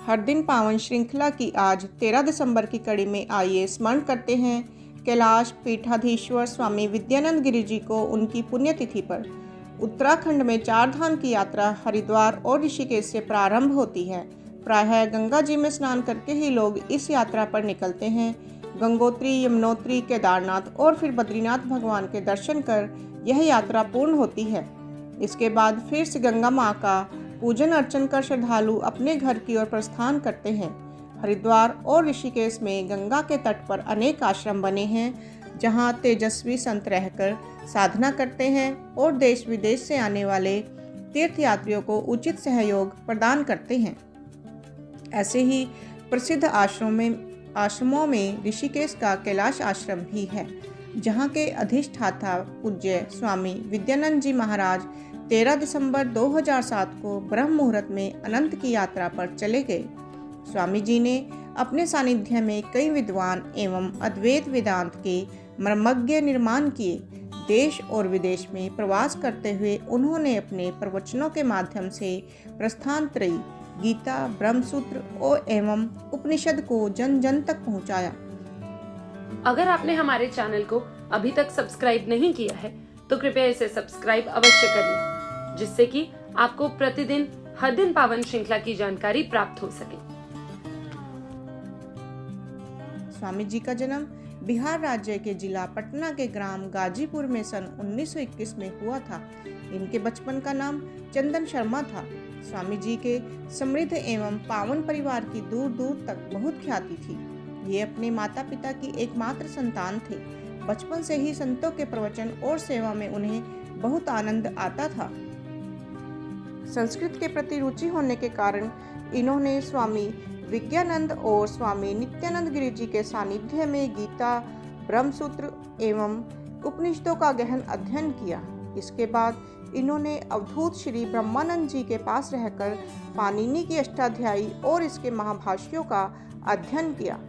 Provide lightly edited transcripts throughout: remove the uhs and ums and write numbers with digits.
हर दिन पावन श्रृंखला की आज 13 दिसंबर की कड़ी में आइए स्मरण करते हैं कैलाश पीठाधीश्वर स्वामी विद्यानंद गिरि जी को उनकी पुण्यतिथि पर। उत्तराखंड में 4 धाम की यात्रा हरिद्वार और ऋषिकेश से प्रारंभ होती है। प्रायः गंगा जी में स्नान करके ही लोग इस यात्रा पर निकलते हैं। गंगोत्री, यमुनोत्री, केदारनाथ और फिर बद्रीनाथ भगवान के दर्शन कर यह यात्रा पूर्ण होती है। इसके बाद फिर से गंगा माँ का पूजन अर्चन कर श्रद्धालु अपने घर की ओर प्रस्थान करते हैं। हरिद्वार और ऋषिकेश में गंगा के तट पर अनेक आश्रम बने हैं, जहां तेजस्वी संत रहकर साधना करते हैं और देश विदेश से आने वाले तीर्थयात्रियों को उचित सहयोग प्रदान करते हैं। ऐसे ही प्रसिद्ध आश्रमों में ऋषिकेश का कैलाश आश्रम भी है, जहां के अधिष्ठाता पूज्य स्वामी विद्यानंद जी महाराज 13 दिसंबर 2007 को ब्रह्म मुहूर्त में अनंत की यात्रा पर चले गए। स्वामी जी ने अपने सानिध्य में कई विद्वान एवं अद्वैत वेदांत के मर्मज्ञ निर्माण किए। देश और विदेश में प्रवास करते हुए उन्होंने अपने प्रवचनों के माध्यम से प्रस्थानत्रयी, गीता, ब्रह्मसूत्र और एवं उपनिषद को जन जन तक पहुंचाया। अगर आपने हमारे चैनल को अभी तक सब्सक्राइब नहीं किया है तो कृपया इसे सब्सक्राइब अवश्य कर लें, जिससे कि आपको प्रतिदिन हर दिन पावन श्रृंखला की जानकारी प्राप्त हो सके। स्वामी जी का जन्म बिहार राज्य के जिला पटना के ग्राम गाजीपुर में सन 1921 में हुआ था। इनके बचपन का नाम चंदन शर्मा था। स्वामी जी के समृद्ध एवं पावन परिवार की दूर दूर तक बहुत ख्याति थी। ये अपने माता पिता की एकमात्र संतान थे। बचपन से ही संतों के प्रवचन और सेवा में उन्हें बहुत आनंद आता था। संस्कृत के प्रति रुचि होने के कारण इन्होंने स्वामी विज्ञानंद और स्वामी नित्यानंद गिरि जी के सानिध्य में गीता, ब्रह्मसूत्र एवं उपनिषदों का गहन अध्ययन किया। इसके बाद इन्होंने अवधूत श्री ब्रह्मानंद जी के पास रहकर पाणिनि की अष्टाध्यायी और इसके महाभाष्यों का अध्ययन किया।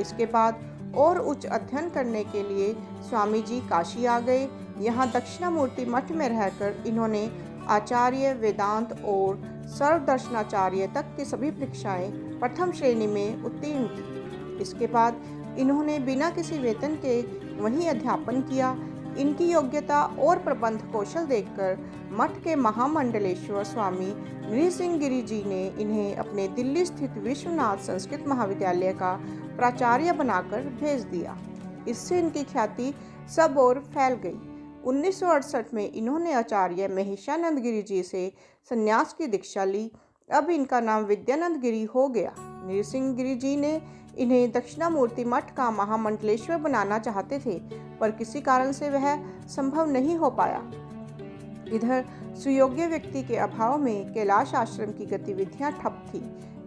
इसके बाद और उच्च अध्ययन करने के लिए स्वामी जी काशी आ गए। यहाँ दक्षिणामूर्ति मठ में रहकर इन्होंने आचार्य, वेदांत और सर्वदर्शनाचार्य तक की सभी परीक्षाएं प्रथम श्रेणी में उत्तीर्ण की। इसके बाद इन्होंने बिना किसी वेतन के वहीं अध्यापन किया। इनकी योग्यता और प्रबंध कौशल देखकर मठ के महामंडलेश्वर स्वामी नृसिंह गिरि जी ने इन्हें अपने दिल्ली स्थित विश्वनाथ संस्कृत महाविद्यालय का प्राचार्य बनाकर भेज दिया। इससे इनकी ख्याति सब ओर फैल गई। 1968 में इन्होंने आचार्य महेशानंद गिरि जी से संन्यास की दीक्षा ली। अब इनका नाम विद्यानंद गिरि हो गया। नृसिंह गिरि जी ने इन्हें दक्षिणामूर्ति मठ का महामंडलेश्वर बनाना चाहते थे, पर किसी कारण से वह संभव नहीं हो पाया। इधर सुयोग्य व्यक्ति के अभाव में कैलाश आश्रम की गतिविधियां ठप थी।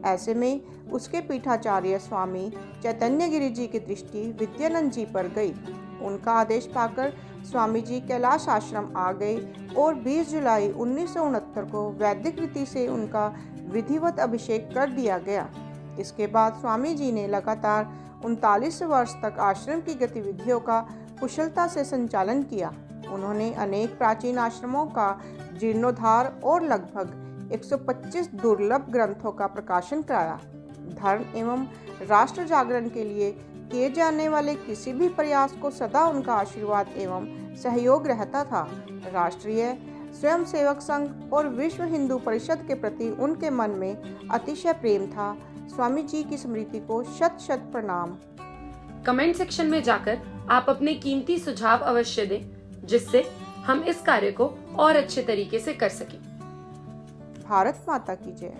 ऐसे में उसके पीठाचार्य स्वामी चैतन्य गिरि जी की दृष्टि विद्यानंद जी पर गई। उनका आदेश पाकर स्वामी जी कैलाश आश्रम आ गए और 20 जुलाई 1969 को वैदिक रीति से उनका विधिवत अभिषेक कर दिया गया। इसके बाद स्वामी जी ने लगातार 39 वर्ष तक आश्रम की गतिविधियों का कुशलता से संचालन किया। उन्होंने अनेक प्राचीन आश्रमों का जीर्णोद्धार और लगभग 125 दुर्लभ ग्रंथों का प्रकाशन कराया। धर्म एवं राष्ट्र जागरण के लिए किए जाने वाले किसी भी प्रयास को सदा उनका आशीर्वाद एवं सहयोग रहता था। राष्ट्रीय स्वयंसेवक संघ और विश्व हिंदू परिषद के प्रति उनके मन में अतिशय प्रेम था। स्वामी जी की स्मृति को शत शत प्रणाम। कमेंट सेक्शन में जाकर आप अपने कीमती सुझाव अवश्य दें, जिससे हम इस कार्य को और अच्छे तरीके से कर सकें। भारत माता की जय।